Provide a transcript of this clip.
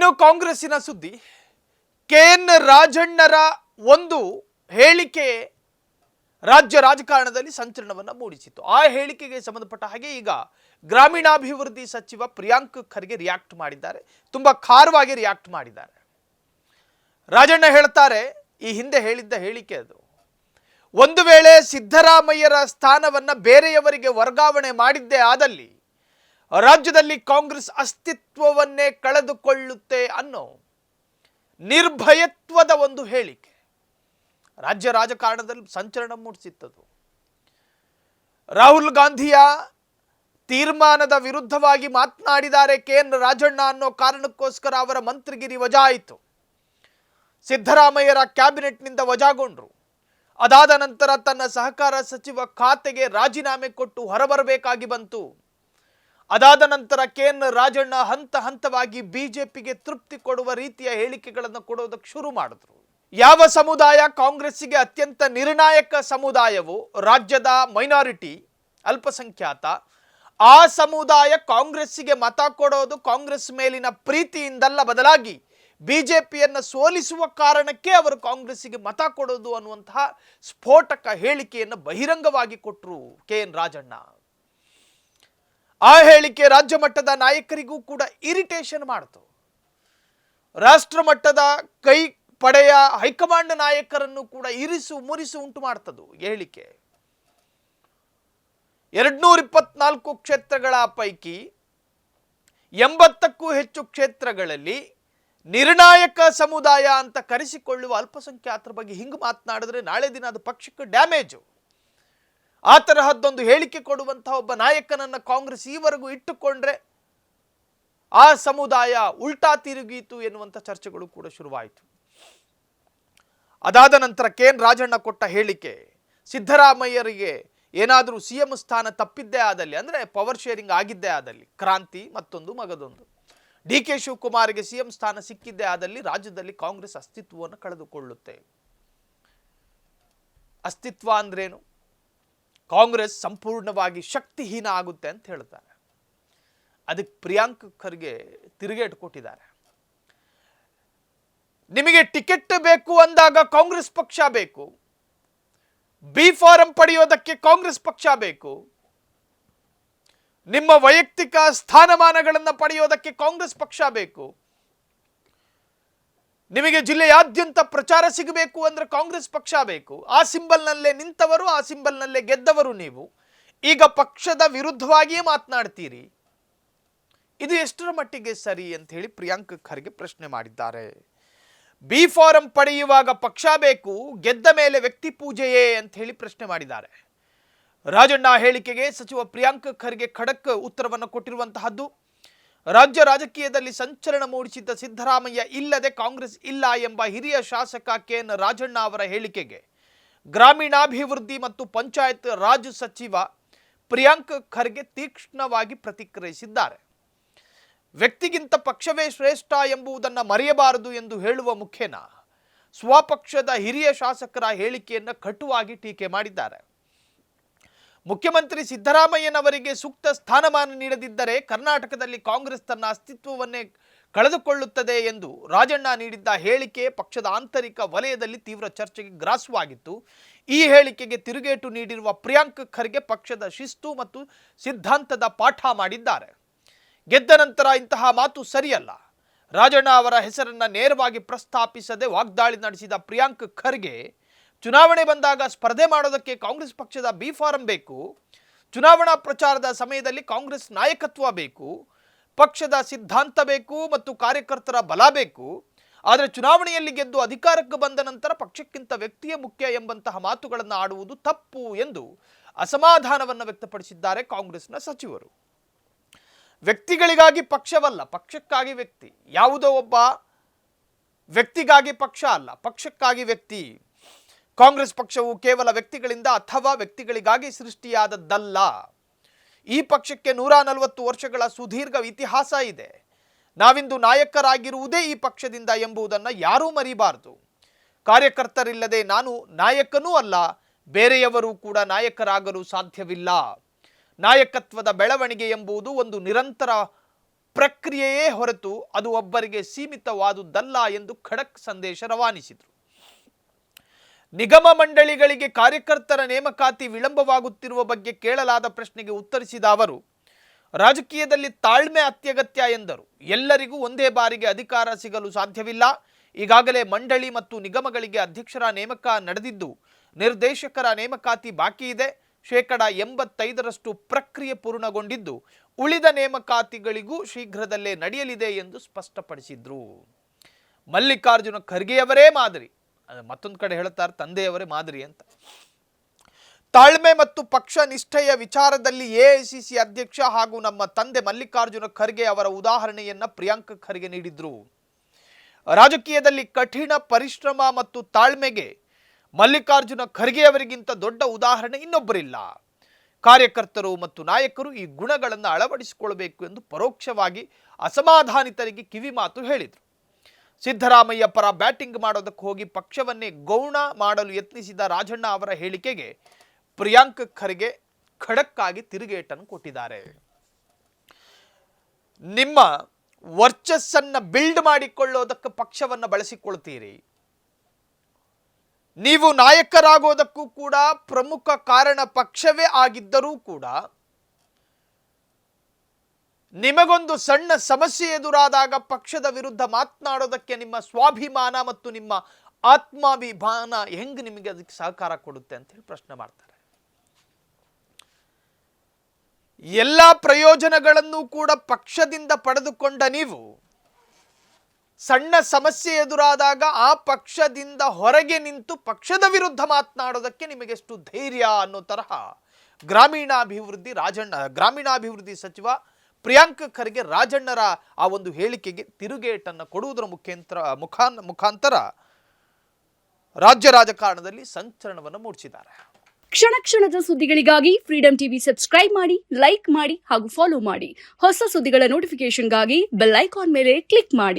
ಇನ್ನು ಕಾಂಗ್ರೆಸ್ಸಿನ ಸುದ್ದಿ ಕೆಎನ್ ರಾಜಣ್ಣರ ಒಂದು ಹೇಳಿಕೆ ರಾಜ್ಯ ರಾಜಕಾರಣದಲ್ಲಿ ಸಂಚಲನವನ್ನು ಮೂಡಿಸಿತು. ಆ ಹೇಳಿಕೆಗೆ ಸಂಬಂಧಪಟ್ಟ ಹಾಗೆ ಈಗ ಗ್ರಾಮೀಣಾಭಿವೃದ್ಧಿ ಸಚಿವ ಪ್ರಿಯಾಂಕ್ ಖರ್ಗೆ ರಿಯಾಕ್ಟ್ ಮಾಡಿದ್ದಾರೆ. ತುಂಬಾ ಖಾರವಾಗಿ ರಿಯಾಕ್ಟ್ ಮಾಡಿದ್ದಾರೆ. ರಾಜಣ್ಣ ಹೇಳ್ತಾರೆ, ಈ ಹಿಂದೆ ಹೇಳಿದ್ದ ಹೇಳಿಕೆ ಅದು. ಒಂದು ವೇಳೆ ಸಿದ್ದರಾಮಯ್ಯರ ಸ್ಥಾನವನ್ನ ಬೇರೆಯವರಿಗೆ ವರ್ಗಾವಣೆ ಮಾಡಿದ್ದೇ ಆದಲ್ಲಿ ರಾಜ್ಯದಲ್ಲಿ ಕಾಂಗ್ರೆಸ್ ಅಸ್ತಿತ್ವವನ್ನೇ ಕಳೆದುಕೊಳ್ಳುತ್ತೆ ಅನ್ನೋ ನಿರ್ಭಯತ್ವದ ಒಂದು ಹೇಳಿಕೆ ರಾಜ್ಯ ರಾಜಕಾರಣದಲ್ಲಿ ಸಂಚಲನ ಮೂಡಿಸಿತ್ತದು. ರಾಹುಲ್ ಗಾಂಧಿಯ ತೀರ್ಮಾನದ ವಿರುದ್ಧವಾಗಿ ಮಾತನಾಡಿದ್ದಾರೆ ಕೆಎನ್ ರಾಜಣ್ಣ ಅನ್ನೋ ಕಾರಣಕ್ಕೋಸ್ಕರ ಅವರ ಮಂತ್ರಿಗಿರಿ ವಜಾ ಆಯಿತು. ಸಿದ್ದರಾಮಯ್ಯರ ಕ್ಯಾಬಿನೆಟ್ನಿಂದ ವಜಾಗೊಂಡ್ರು. ಅದಾದ ನಂತರ ತನ್ನ ಸಹಕಾರ ಸಚಿವ ಖಾತೆಗೆ ರಾಜೀನಾಮೆ ಕೊಟ್ಟು ಹೊರಬರಬೇಕಾಗಿ ಬಂತು. ಅದಾದ ನಂತರ ಕೆಎನ್ ರಾಜಣ್ಣ ಹಂತ ಹಂತವಾಗಿ ಬಿಜೆಪಿಗೆ ತೃಪ್ತಿ ಕೊಡುವ ರೀತಿಯ ಹೇಳಿಕೆಗಳನ್ನು ಕೊಡೋದಕ್ಕೆ ಶುರು ಮಾಡಿದ್ರು. ಯಾವ ಸಮುದಾಯ ಕಾಂಗ್ರೆಸ್ಸಿಗೆ ಅತ್ಯಂತ ನಿರ್ಣಾಯಕ ಸಮುದಾಯವು ರಾಜ್ಯದ ಮೈನಾರಿಟಿ ಅಲ್ಪಸಂಖ್ಯಾತ, ಆ ಸಮುದಾಯ ಕಾಂಗ್ರೆಸ್ಸಿಗೆ ಮತ ಕೊಡೋದು ಕಾಂಗ್ರೆಸ್ ಮೇಲಿನ ಪ್ರೀತಿಯಿಂದಲ್ಲ, ಬದಲಾಗಿ ಬಿಜೆಪಿಯನ್ನು ಸೋಲಿಸುವ ಕಾರಣಕ್ಕೆ ಅವರು ಕಾಂಗ್ರೆಸ್ಸಿಗೆ ಮತ ಕೊಡೋದು ಅನ್ನುವಂತಹ ಸ್ಫೋಟಕ ಹೇಳಿಕೆಯನ್ನು ಬಹಿರಂಗವಾಗಿ ಕೊಟ್ಟರು ಕೆಎನ್ ರಾಜಣ್ಣ. ಆ ಹೇಳಿಕೆ ರಾಜ್ಯ ಮಟ್ಟದ ನಾಯಕರಿಗೂ ಕೂಡ ಇರಿಟೇಷನ್ ಮಾಡಿತು. ರಾಷ್ಟ್ರ ಮಟ್ಟದ ಕೈ ಪಡೆಯ ಹೈಕಮಾಂಡ್ ನಾಯಕರನ್ನು ಕೂಡ ಇರಿಸು ಮುರಿಸು ಉಂಟು ಮಾಡ್ತದು ಹೇಳಿಕೆ. 224 ಕ್ಷೇತ್ರಗಳ ಪೈಕಿ 80ಕ್ಕೂ ಹೆಚ್ಚು ಕ್ಷೇತ್ರಗಳಲ್ಲಿ ನಿರ್ಣಾಯಕ ಸಮುದಾಯ ಅಂತ ಕರೆಸಿಕೊಳ್ಳುವ ಅಲ್ಪಸಂಖ್ಯಾತರ ಬಗ್ಗೆ ಹಿಂಗೆ ಮಾತನಾಡಿದ್ರೆ ನಾಳೆ ದಿನ ಅದು ಪಕ್ಷಕ್ಕೆ ಡ್ಯಾಮೇಜು. ಆ ತರಹದ್ದೊಂದು ಹೇಳಿಕೆ ಕೊಡುವಂತಹ ಒಬ್ಬ ನಾಯಕನನ್ನ ಕಾಂಗ್ರೆಸ್ ಈವರೆಗೂ ಇಟ್ಟುಕೊಂಡ್ರೆ ಆ ಸಮುದಾಯ ಉಲ್ಟಾ ತಿರುಗೀತು ಎನ್ನುವಂಥ ಚರ್ಚೆಗಳು ಕೂಡ ಶುರುವಾಯಿತು. ಅದಾದ ನಂತರ ಕೆಎನ್ ರಾಜಣ್ಣ ಕೊಟ್ಟ ಹೇಳಿಕೆ, ಸಿದ್ದರಾಮಯ್ಯರಿಗೆ ಏನಾದರೂ ಸಿಎಂ ಸ್ಥಾನ ತಪ್ಪಿದ್ದೇ ಆದಲ್ಲಿ, ಅಂದರೆ ಪವರ್ ಶೇರಿಂಗ್ ಆಗಿದ್ದೇ ಆದಲ್ಲಿ, ಕ್ರಾಂತಿ ಮತ್ತೊಂದು ಮಗದೊಂದು, ಡಿ.ಕೆ. ಶಿವಕುಮಾರ್ಗೆ ಸಿಎಂ ಸ್ಥಾನ ಸಿಕ್ಕಿದ್ದೇ ಆದಲ್ಲಿ ರಾಜ್ಯದಲ್ಲಿ ಕಾಂಗ್ರೆಸ್ ಅಸ್ತಿತ್ವವನ್ನು ಕಳೆದುಕೊಳ್ಳುತ್ತೆ. ಅಸ್ತಿತ್ವ ಅಂದ್ರೇನು? ಕಾಂಗ್ರೆಸ್ ಸಂಪೂರ್ಣವಾಗಿ ಶಕ್ತಿಹೀನ ಆಗುತ್ತೆ ಅಂತ ಹೇಳ್ತಾರೆ. ಅದಕ್ಕೆ ಪ್ರಿಯಾಂಕ್ ಖರ್ಗೆ ತಿರುಗೇಟು ಕೊಟ್ಟಿದ್ದಾರೆ. ನಿಮಗೆ ಟಿಕೆಟ್ ಬೇಕು ಅಂದಾಗ ಕಾಂಗ್ರೆಸ್ ಪಕ್ಷ ಬೇಕು, ಬಿ ಫಾರಂ ಪಡೆಯೋದಕ್ಕೆ ಕಾಂಗ್ರೆಸ್ ಪಕ್ಷ ಬೇಕು, ನಿಮ್ಮ ವೈಯಕ್ತಿಕ ಸ್ಥಾನಮಾನಗಳನ್ನು ಪಡೆಯೋದಕ್ಕೆ ಕಾಂಗ್ರೆಸ್ ಪಕ್ಷ ಬೇಕು, ನಿಮಗೆ ಜಿಲ್ಲೆಯಾದ್ಯಂತ ಪ್ರಚಾರ ಸಿಗಬೇಕು ಅಂದ್ರೆ ಕಾಂಗ್ರೆಸ್ ಪಕ್ಷ ಬೇಕು. ಆ ಸಿಂಬಲ್ನಲ್ಲೇ ನಿಂತವರು, ಆ ಸಿಂಬಲ್ನಲ್ಲೇ ಗೆದ್ದವರು ನೀವು. ಈಗ ಪಕ್ಷದ ವಿರುದ್ಧವಾಗಿಯೇ ಮಾತನಾಡ್ತೀರಿ. ಇದು ಎಷ್ಟರ ಮಟ್ಟಿಗೆ ಸರಿ ಅಂತ ಹೇಳಿ ಪ್ರಿಯಾಂಕ್ ಖರ್ಗೆ ಪ್ರಶ್ನೆ ಮಾಡಿದ್ದಾರೆ. ಬಿ ಫಾರಂ ಪಡೆಯುವಾಗ ಪಕ್ಷ ಬೇಕು, ಗೆದ್ದ ಮೇಲೆ ವ್ಯಕ್ತಿ ಪೂಜೆಯೇ ಅಂತ ಹೇಳಿ ಪ್ರಶ್ನೆ ಮಾಡಿದ್ದಾರೆ. ರಾಜಣ್ಣ ಹೇಳಿಕೆಗೆ ಸಚಿವ ಪ್ರಿಯಾಂಕ್ ಖರ್ಗೆ ಖಡಕ್ ಉತ್ತರವನ್ನು ಕೊಟ್ಟಿರುವಂತಹದ್ದು. ರಾಜ್ಯ ರಾಜಕೀಯದಲ್ಲಿ ಸಂಚಲನ ಮೂಡಿಸಿದ್ದ ಸಿದ್ದರಾಮಯ್ಯ ಇಲ್ಲದೆ ಕಾಂಗ್ರೆಸ್ ಇಲ್ಲ ಎಂಬ ಹಿರಿಯ ಶಾಸಕ ಕೆಎನ್ ರಾಜಣ್ಣ ಅವರ ಹೇಳಿಕೆಗೆ ಗ್ರಾಮೀಣಾಭಿವೃದ್ಧಿ ಮತ್ತು ಪಂಚಾಯತ್ ರಾಜ್ ಸಚಿವ ಪ್ರಿಯಾಂಕ್ ಖರ್ಗೆ ತೀಕ್ಷ್ಣವಾಗಿ ಪ್ರತಿಕ್ರಿಯಿಸಿದ್ದಾರೆ. ವ್ಯಕ್ತಿಗಿಂತ ಪಕ್ಷವೇ ಶ್ರೇಷ್ಠ ಎಂಬುದನ್ನು ಮರೆಯಬಾರದು ಎಂದು ಹೇಳುವ ಮುಖೇನ ಸ್ವಪಕ್ಷದ ಹಿರಿಯ ಶಾಸಕರ ಹೇಳಿಕೆಯನ್ನು ಕಟುವಾಗಿ ಟೀಕೆ ಮಾಡಿದ್ದಾರೆ. ಮುಖ್ಯಮಂತ್ರಿ ಸಿದ್ದರಾಮಯ್ಯನವರಿಗೆ ಸೂಕ್ತ ಸ್ಥಾನಮಾನ ನೀಡದಿದ್ದರೆ ಕರ್ನಾಟಕದಲ್ಲಿ ಕಾಂಗ್ರೆಸ್ ತನ್ನ ಅಸ್ತಿತ್ವವನ್ನೇ ಕಳೆದುಕೊಳ್ಳುತ್ತದೆ ಎಂದು ರಾಜಣ್ಣ ನೀಡಿದ್ದ ಹೇಳಿಕೆ ಪಕ್ಷದ ಆಂತರಿಕ ವಲಯದಲ್ಲಿ ತೀವ್ರ ಚರ್ಚೆಗೆ ಗ್ರಾಸವಾಗಿತ್ತು. ಈ ಹೇಳಿಕೆಗೆ ತಿರುಗೇಟು ನೀಡಿರುವ ಪ್ರಿಯಾಂಕ್ ಖರ್ಗೆ ಪಕ್ಷದ ಶಿಸ್ತು ಮತ್ತು ಸಿದ್ಧಾಂತದ ಪಾಠ ಮಾಡಿದ್ದಾರೆ. ಗೆದ್ದ ನಂತರ ಇಂತಹ ಮಾತು ಸರಿಯಲ್ಲ. ರಾಜಣ್ಣ ಅವರ ಹೆಸರನ್ನ ನೇರವಾಗಿ ಪ್ರಸ್ತಾಪಿಸದೆ ವಾಗ್ದಾಳಿ ನಡೆಸಿದ ಪ್ರಿಯಾಂಕ್ ಖರ್ಗೆ, ಚುನಾವಣೆ ಬಂದಾಗ ಸ್ಪರ್ಧೆ ಮಾಡೋದಕ್ಕೆ ಕಾಂಗ್ರೆಸ್ ಪಕ್ಷದ ಬಿ ಫಾರಂ ಬೇಕು, ಚುನಾವಣಾ ಪ್ರಚಾರದ ಸಮಯದಲ್ಲಿ ಕಾಂಗ್ರೆಸ್ ನಾಯಕತ್ವ ಬೇಕು, ಪಕ್ಷದ ಸಿದ್ಧಾಂತ ಬೇಕು ಮತ್ತು ಕಾರ್ಯಕರ್ತರ ಬಲ ಬೇಕು, ಆದರೆ ಚುನಾವಣೆಯಲ್ಲಿ ಗೆದ್ದು ಅಧಿಕಾರಕ್ಕೆ ಬಂದ ನಂತರ ಪಕ್ಷಕ್ಕಿಂತ ವ್ಯಕ್ತಿಯೇ ಮುಖ್ಯ ಎಂಬಂತಹ ಮಾತುಗಳನ್ನು ಆಡುವುದು ತಪ್ಪು ಎಂದು ಅಸಮಾಧಾನವನ್ನು ವ್ಯಕ್ತಪಡಿಸಿದ್ದಾರೆ ಕಾಂಗ್ರೆಸ್ನ ಸಚಿವರು. ವ್ಯಕ್ತಿಗಳಿಗಾಗಿ ಪಕ್ಷವಲ್ಲ, ಪಕ್ಷಕ್ಕಾಗಿ ವ್ಯಕ್ತಿ. ಯಾವುದೋ ಒಬ್ಬ ವ್ಯಕ್ತಿಗಾಗಿ ಪಕ್ಷ ಅಲ್ಲ, ಪಕ್ಷಕ್ಕಾಗಿ ವ್ಯಕ್ತಿ. ಕಾಂಗ್ರೆಸ್ ಪಕ್ಷವು ಕೇವಲ ವ್ಯಕ್ತಿಗಳಿಂದ ಅಥವಾ ವ್ಯಕ್ತಿಗಳಿಗಾಗಿ ಸೃಷ್ಟಿಯಾದದ್ದಲ್ಲ. ಈ ಪಕ್ಷಕ್ಕೆ 140 ವರ್ಷಗಳ ಸುದೀರ್ಘ ಇತಿಹಾಸ ಇದೆ. ನಾವಿಂದು ನಾಯಕರಾಗಿರುವುದೇ ಈ ಪಕ್ಷದಿಂದ ಎಂಬುದನ್ನು ಯಾರೂ ಮರಿಬಾರದು. ಕಾರ್ಯಕರ್ತರಿಲ್ಲದೆ ನಾನು ನಾಯಕನೂ ಅಲ್ಲ, ಬೇರೆಯವರು ಕೂಡ ನಾಯಕರಾಗಲು ಸಾಧ್ಯವಿಲ್ಲ. ನಾಯಕತ್ವದ ಬೆಳವಣಿಗೆ ಎಂಬುದು ಒಂದು ನಿರಂತರ ಪ್ರಕ್ರಿಯೆಯೇ ಹೊರತು ಅದು ಒಬ್ಬರಿಗೆ ಸೀಮಿತವಾದುದಲ್ಲ ಎಂದು ಖಡಕ್ ಸಂದೇಶ ರವಾನಿಸಿದರು. ನಿಗಮ ಮಂಡಳಿಗಳಿಗೆ ಕಾರ್ಯಕರ್ತರ ನೇಮಕಾತಿ ವಿಳಂಬವಾಗುತ್ತಿರುವ ಬಗ್ಗೆ ಕೇಳಲಾದ ಪ್ರಶ್ನೆಗೆ ಉತ್ತರಿಸಿದ ಅವರು, ರಾಜಕೀಯದಲ್ಲಿ ತಾಳ್ಮೆ ಅತ್ಯಗತ್ಯ ಎಂದರು. ಎಲ್ಲರಿಗೂ ಒಂದೇ ಬಾರಿಗೆ ಅಧಿಕಾರ ಸಿಗಲು ಸಾಧ್ಯವಿಲ್ಲ. ಈಗಾಗಲೇ ಮಂಡಳಿ ಮತ್ತು ನಿಗಮಗಳಿಗೆ ಅಧ್ಯಕ್ಷರ ನೇಮಕ ನಡೆದಿದ್ದು, ನಿರ್ದೇಶಕರ ನೇಮಕಾತಿ ಬಾಕಿ ಇದೆ. 85% ಪ್ರಕ್ರಿಯೆ ಪೂರ್ಣಗೊಂಡಿದ್ದು, ಉಳಿದ ನೇಮಕಾತಿಗಳಿಗೂ ಶೀಘ್ರದಲ್ಲೇ ನಡೆಯಲಿದೆ ಎಂದು ಸ್ಪಷ್ಟಪಡಿಸಿದ್ರು. ಮಲ್ಲಿಕಾರ್ಜುನ ಖರ್ಗೆಯವರೇ ಮಾದರಿ, ಮತ್ತೊಂದು ಕಡೆ ಹೇಳ್ತಾರೆ ತಂದೆಯವರೇ ಮಾದರಿ ಅಂತ. ತಾಳ್ಮೆ ಮತ್ತು ಪಕ್ಷ ನಿಷ್ಠೆಯ ವಿಚಾರದಲ್ಲಿ ಎಐಸಿಸಿ ಅಧ್ಯಕ್ಷ ಹಾಗೂ ನಮ್ಮ ತಂದೆ ಮಲ್ಲಿಕಾರ್ಜುನ ಖರ್ಗೆ ಅವರ ಉದಾಹರಣೆಯನ್ನ ಪ್ರಿಯಾಂಕ್ ಖರ್ಗೆ ನೀಡಿದ್ರು. ರಾಜಕೀಯದಲ್ಲಿ ಕಠಿಣ ಪರಿಶ್ರಮ ಮತ್ತು ತಾಳ್ಮೆಗೆ ಮಲ್ಲಿಕಾರ್ಜುನ ಖರ್ಗೆ ಅವರಿಗಿಂತ ದೊಡ್ಡ ಉದಾಹರಣೆ ಇನ್ನೊಬ್ಬರಿಲ್ಲ. ಕಾರ್ಯಕರ್ತರು ಮತ್ತು ನಾಯಕರು ಈ ಗುಣಗಳನ್ನು ಅಳವಡಿಸಿಕೊಳ್ಳಬೇಕು ಎಂದು ಪರೋಕ್ಷವಾಗಿ ಅಸಮಾಧಾನಿತರಿಗೆ ಕಿವಿ ಮಾತು ಹೇಳಿದರು. ಸಿದ್ದರಾಮಯ್ಯ ಪರ ಬ್ಯಾಟಿಂಗ್ ಮಾಡೋದಕ್ಕೆ ಹೋಗಿ ಪಕ್ಷವನ್ನೇ ಗೌಣ ಮಾಡಲು ಯತ್ನಿಸಿದ ರಾಜಣ್ಣ ಅವರ ಹೇಳಿಕೆಗೆ ಪ್ರಿಯಾಂಕ್ ಖರ್ಗೆ ಖಡಕ್ ಆಗಿ ತಿರುಗೇಟನ್ನು ಕೊಟ್ಟಿದ್ದಾರೆ. ನಿಮ್ಮ ವರ್ಚಸ್ಸನ್ನ ಬಿಲ್ಡ್ ಮಾಡಿಕೊಳ್ಳೋದಕ್ಕೆ ಪಕ್ಷವನ್ನು ಬಳಸಿಕೊಳ್ತೀರಿ. ನೀವು ನಾಯಕರಾಗೋದಕ್ಕೂ ಕೂಡ ಪ್ರಮುಖ ಕಾರಣ ಪಕ್ಷವೇ ಆಗಿದ್ದರೂ ಕೂಡ ನಿಮಗೊಂದು ಸಣ್ಣ ಸಮಸ್ಯೆ ಎದುರಾದಾಗ ಪಕ್ಷದ ವಿರುದ್ಧ ಮಾತನಾಡೋದಕ್ಕೆ ನಿಮ್ಮ ಸ್ವಾಭಿಮಾನ ಮತ್ತು ನಿಮ್ಮ ಆತ್ಮಾಭಿಮಾನ ಹೆಂಗ್ ನಿಮಗೆ ಅದಕ್ಕೆ ಸಹಕಾರ ಕೊಡುತ್ತೆ ಅಂತ ಹೇಳಿ ಪ್ರಶ್ನೆ ಮಾಡ್ತಾರೆ. ಎಲ್ಲ ಪ್ರಯೋಜನಗಳನ್ನು ಕೂಡ ಪಕ್ಷದಿಂದ ಪಡೆದುಕೊಂಡ ನೀವು ಸಣ್ಣ ಸಮಸ್ಯೆ ಎದುರಾದಾಗ ಆ ಪಕ್ಷದಿಂದ ಹೊರಗೆ ನಿಂತು ಪಕ್ಷದ ವಿರುದ್ಧ ಮಾತನಾಡೋದಕ್ಕೆ ನಿಮಗೆಷ್ಟು ಧೈರ್ಯ ಅನ್ನೋ ತರಹ ಗ್ರಾಮೀಣಾಭಿವೃದ್ಧಿ ಸಚಿವ ಪ್ರಿಯಾಂಕ್ ಖರ್ಗೆ ರಾಜಣ್ಣರ ಆ ಒಂದು ಹೇಳಿಕೆಗೆ ತಿರುಗೇಟನ್ನು ಕೊಡುವುದರ ಮುಖಾಂತರ ರಾಜ್ಯ ರಾಜಕಾರಣದಲ್ಲಿ ಸಂಚಲನವನ್ನು ಮೂಡಿಸಿದ್ದಾರೆ. ಕ್ಷಣ ಕ್ಷಣದ ಸುದ್ದಿಗಳಿಗಾಗಿ ಫ್ರೀಡಂ ಟಿವಿ ಸಬ್ಸ್ಕ್ರೈಬ್ ಮಾಡಿ, ಲೈಕ್ ಮಾಡಿ ಹಾಗೂ ಫಾಲೋ ಮಾಡಿ. ಹೊಸ ಸುದ್ದಿಗಳ ನೋಟಿಫಿಕೇಶನ್ಗಾಗಿ ಬೆಲ್ ಐಕಾನ್ ಮೇಲೆ ಕ್ಲಿಕ್ ಮಾಡಿ.